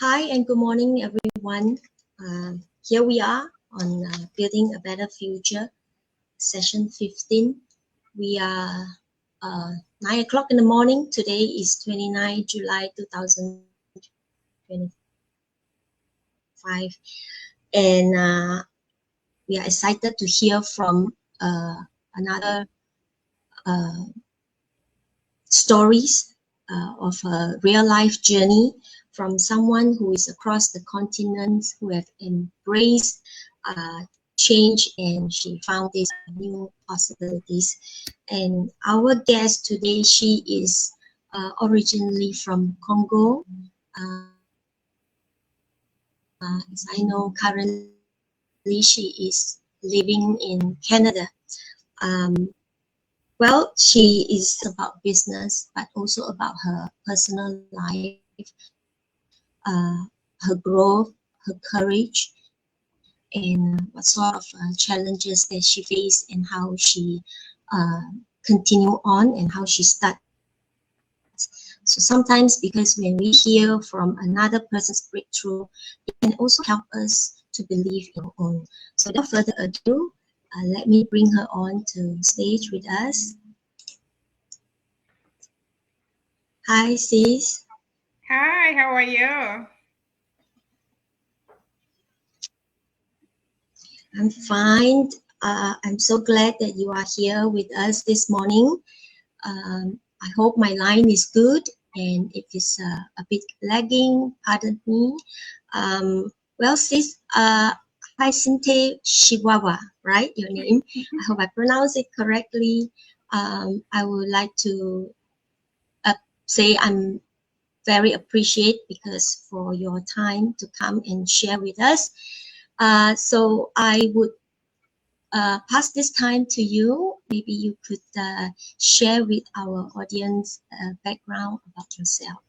Hi and good morning, everyone. Here we are on Building a Better Future, session 15. We are 9 o'clock in the morning. Today is 29 July 2025. And we are excited to hear from another stories of a real life journey from someone who is across the continent, who have embraced change, and she found these new possibilities. And our guest today, she is originally from Congo. As I know, currently she is living in Canada. Well, she is about business, but also about her personal life, her growth, her courage, and what sort of challenges that she faced, and how she continue on, and how she starts. So sometimes, because when we hear from another person's breakthrough, it can also help us to believe in our own. So without further ado, let me bring her on to stage with us. Hi, sis. Hi, how are you? I'm fine. I'm so glad that you are here with us this morning. I hope my line is good, and if it's a bit lagging, pardon me. Well, sis, Hyacinthe Tshibuabua, right? Your name. I hope I pronounce it correctly. I would like to say I'm very appreciate because for your time to come and share with us. So I would pass this time to you. Maybe you could share with our audience background about yourself.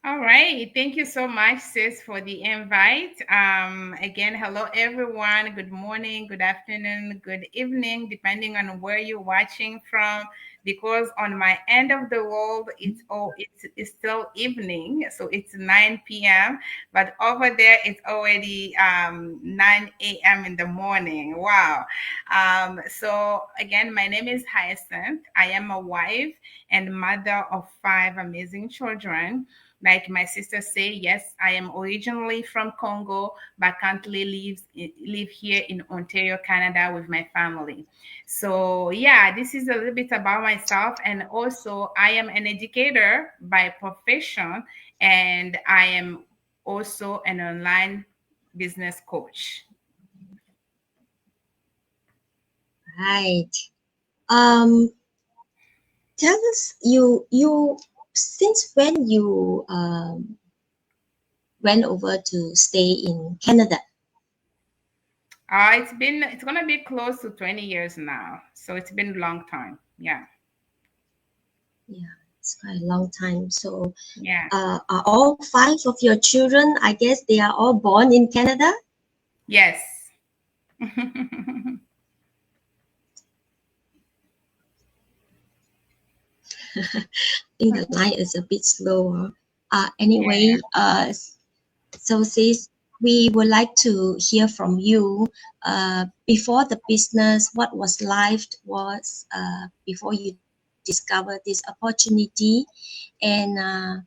All right. Thank you so much, sis, for the invite. Again, hello everyone. Good morning, good afternoon, good evening, depending on where you're watching from. Because on my end of the world, it's still evening, so it's 9 p.m. But over there, it's already 9 a.m. in the morning. Wow. So again, my name is Hyacinthe. I am a wife and mother of 5 amazing children. Like my sister say, yes, I am originally from Congo, but currently live here in Ontario, Canada, with my family. So yeah, this is a little bit about myself, and also I am an educator by profession, and I am also an online business coach. Right. Um, Tell us, you since when you went over to stay in Canada? It's gonna be close to 20 years now, so it's been a long time. Yeah. Yeah, it's quite a long time. So, Yeah. are all 5 of your children? I guess they are all born in Canada. Yes. I think the line is a bit slower. Anyway, Yeah. so sis, we would like to hear from you. Before the business, what was life was before you discovered this opportunity, and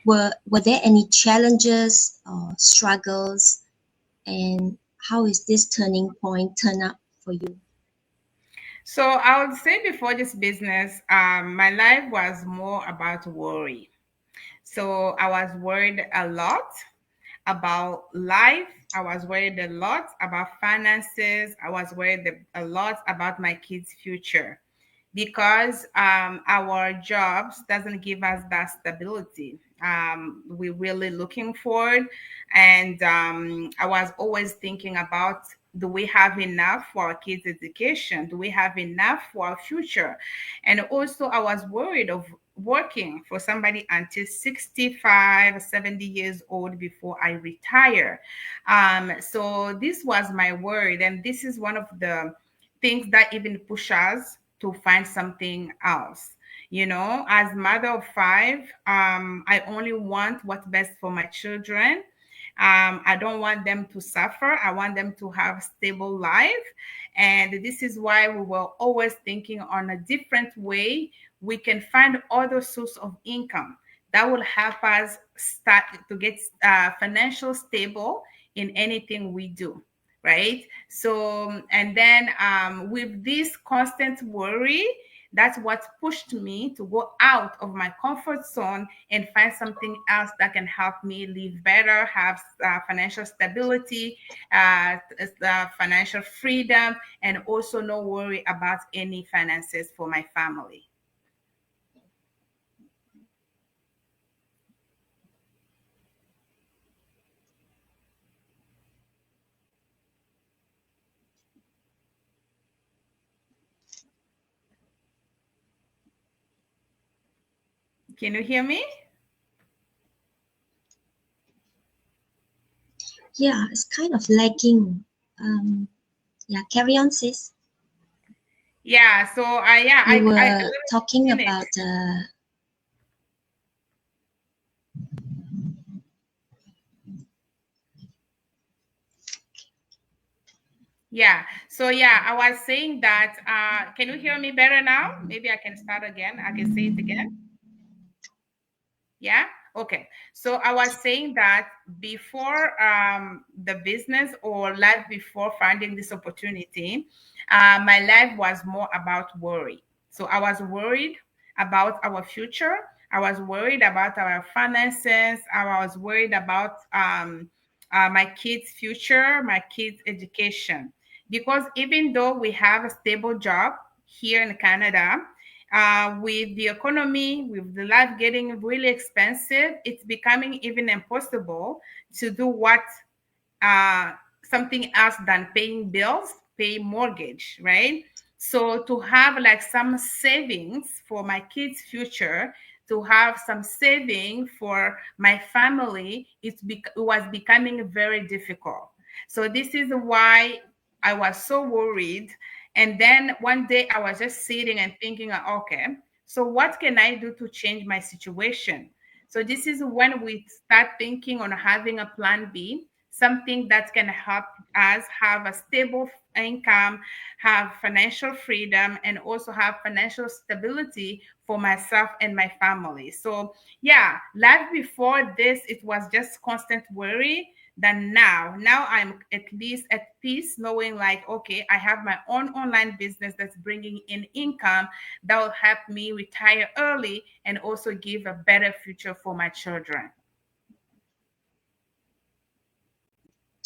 were there any challenges or struggles, and how is this turning point turn up for you? So I would say before this business, my life was more about worry. So I was worried a lot about life. I was worried a lot about finances. I was worried a lot about my kids' future because our jobs doesn't give us that stability. We're really looking forward, and I was always thinking about, do we have enough for our kids' education? Do we have enough for our future? And also I was worried of working for somebody until 65, 70 years old before I retire. So this was my worry, and this is one of the things that even push us to find something else. As mother of five, I only want what's best for my children. I don't want them to suffer. I want them to have a stable life. And this is why we were always thinking on a different way we can find other source of income that will help us start to get financial stable in anything we do, right? So, and then with this constant worry, that's what pushed me to go out of my comfort zone and find something else that can help me live better, have financial stability, financial freedom, and also no worry about any finances for my family. Can you hear me? Yeah, it's kind of lagging. Yeah, carry on, sis. Yeah, so You were I talking finished. about Yeah. So yeah, I was saying that. Can you hear me better now? Maybe I can start again. I can say it again. Yeah. Okay. So I was saying that before the business or life before finding this opportunity, my life was more about worry. So I was worried about our future. I was worried about our finances. I was worried about my kids' future, my kids' education. Because even though we have a stable job here in Canada, with the economy, with the life getting really expensive, it's becoming even impossible to do what uh, something else than paying bills, pay mortgage, right? So to have like some savings for my kids' future, to have some saving for my family, it was becoming very difficult. So this is why I was so worried. And then one day I was just sitting and thinking, okay, so what can I do to change my situation? So this is when we start thinking on having a plan B, something that can help us have a stable income, have financial freedom, and also have financial stability for myself and my family. So yeah, life before this, it was just constant worry. Than now I'm at least at peace knowing like, okay, I have my own online business that's bringing in income that will help me retire early and also give a better future for my children.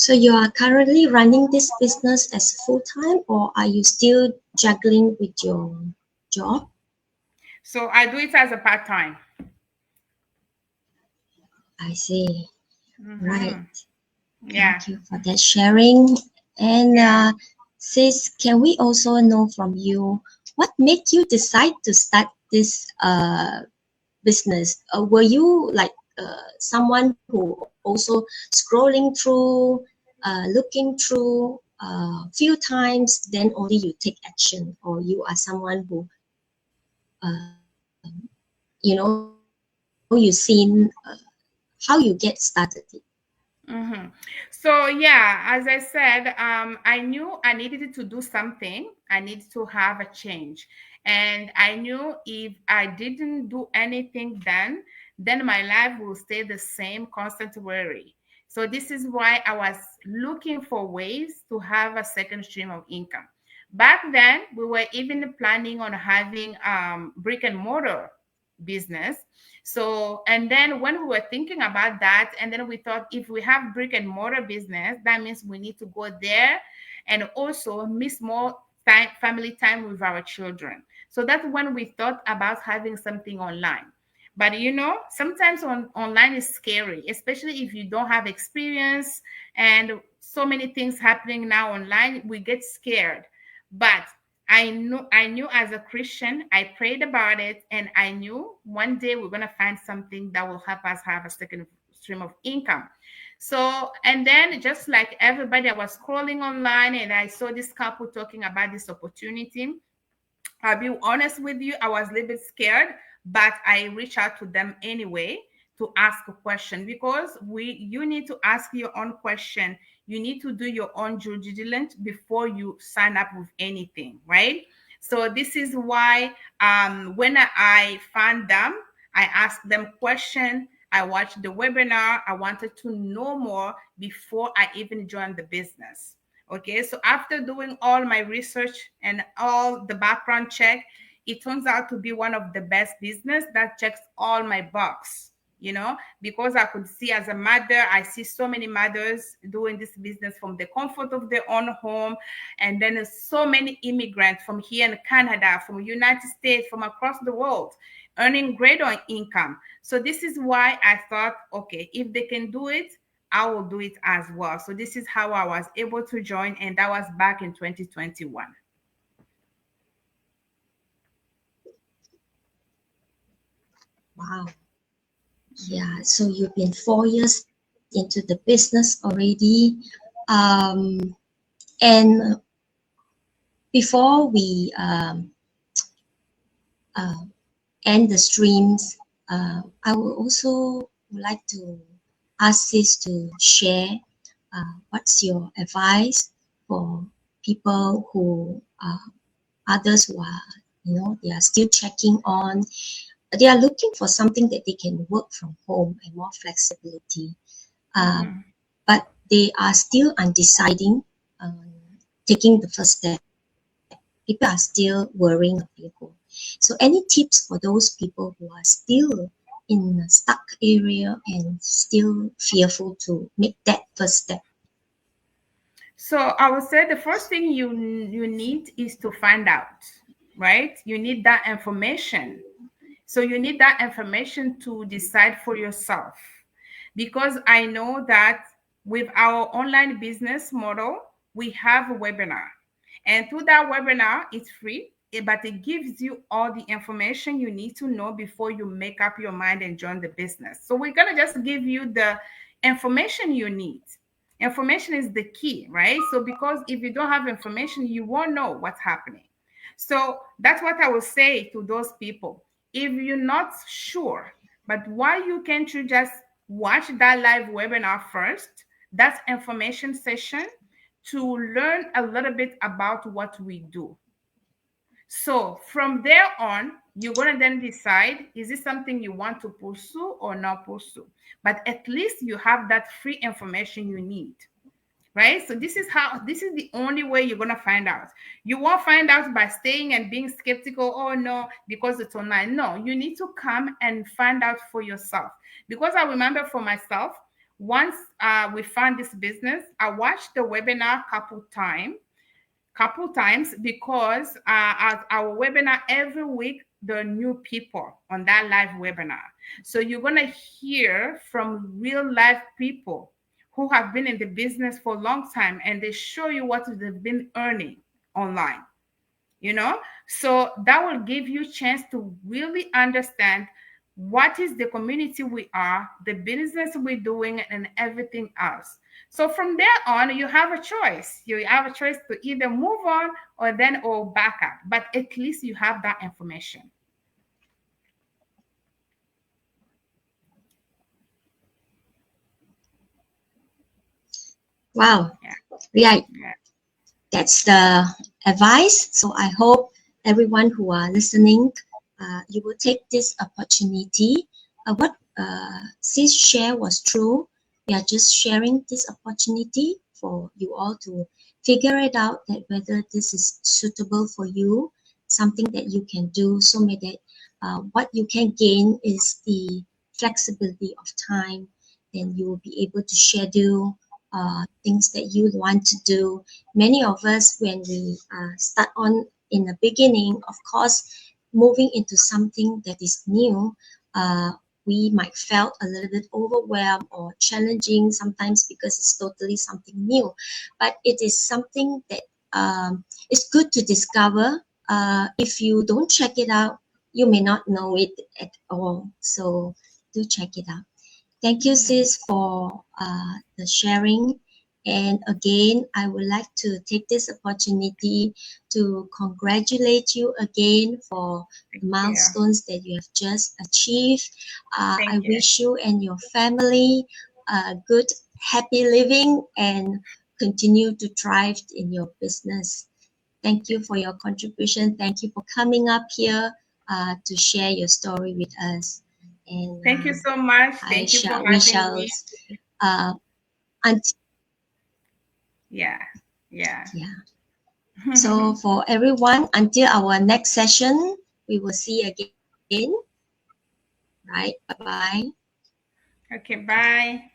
so you are currently running this business as full-time, or are you still juggling with your job? So I do it as a part-time. I see. Right. Yeah. Thank you for that sharing. And Yeah. sis, can we also know from you what made you decide to start this business? Were you like someone who also scrolling through, looking through few times, then only you take action, or you are someone who, you seen how you get started? So yeah, as I said, I knew I needed to do something. I needed to have a change, and I knew if I didn't do anything then my life will stay the same, constant worry. So this is why I was looking for ways to have a second stream of income. Back then, we were even planning on having brick and mortar business. So, and then when we were thinking about that, and then we thought if we have brick and mortar business, that means we need to go there and also miss more time, family time with our children. So that's when we thought about having something online. But sometimes online is scary, especially if you don't have experience and so many things happening now online, we get scared. But I knew as a Christian, I prayed about it, and I knew one day we're gonna find something that will help us have a second stream of income. So, and then just like everybody, I was scrolling online and I saw this couple talking about this opportunity. I'll be honest with you, I was a little bit scared, but I reached out to them anyway to ask a question, because you need to ask your own question. You need to do your own due diligence before you sign up with anything, right? So this is why when I found them, I asked them question. I watched the webinar. I wanted to know more before I even joined the business. Okay, so after doing all my research and all the background check, it turns out to be one of the best business that checks all my box, because I could see as a mother, I see so many mothers doing this business from the comfort of their own home. And then there's so many immigrants from here in Canada, from United States, from across the world, earning great income. So this is why I thought, okay, if they can do it, I will do it as well. So this is how I was able to join, and that was back in 2021. Wow. Yeah, so you've been 4 years into the business already. And before we end the streams, I would also like to ask Sis to share what's your advice for people who others who are, they are still checking on. They are looking for something that they can work from home and more flexibility. But they are still undeciding, taking the first step. People are still worrying about people. So any tips for those people who are still in a stuck area and still fearful to make that first step? So I would say the first thing you need is to find out, right? You need that information. So you need that information to decide for yourself. Because I know that with our online business model, we have a webinar. And through that webinar, it's free, but it gives you all the information you need to know before you make up your mind and join the business. So we're going to just give you the information you need. Information is the key, right? So because if you don't have information, you won't know what's happening. So that's what I will say to those people. If you're not sure, but why can't you just watch that live webinar first, that's information session, to learn a little bit about what we do. So from there on, you're going to then decide, is this something you want to pursue or not pursue? But at least you have that free information you need. Right? So this is the only way you're going to find out. You won't find out by staying and being skeptical. Oh no, because it's online. No, you need to come and find out for yourself. Because I remember for myself, once we found this business, I watched the webinar couple times because at our webinar every week, there are new people on that live webinar. So you're going to hear from real life people who have been in the business for a long time, and they show you what they've been earning online, so that will give you a chance to really understand what is the community we are, the business we're doing, and everything else. So from there on, you have a choice. You have a choice to either move on or back up, but at least you have that information. Wow. Yeah. That's the advice. So I hope everyone who are listening, you will take this opportunity. What Sis share was true. We are just sharing this opportunity for you all to figure it out, that whether this is suitable for you, something that you can do, so that what you can gain is the flexibility of time. Then you will be able to schedule things that you want to do. Many of us, when we start on in the beginning, of course, moving into something that is new, we might felt a little bit overwhelmed or challenging sometimes because it's totally something new. But it is something that is good to discover. If you don't check it out, you may not know it at all. So do check it out. Thank you, Sis, for the sharing. And again, I would like to take this opportunity to congratulate you again for the Thank you. milestones that you have just achieved. I Thank you. wish you and your family good, happy living and continue to thrive in your business. Thank you for your contribution. Thank you for coming up here to share your story with us. And Thank you so much. Thank you for we having shall, me. until, Yeah. Yeah. yeah. So for everyone, until our next session, we will see again. Right. Bye bye. Okay, bye.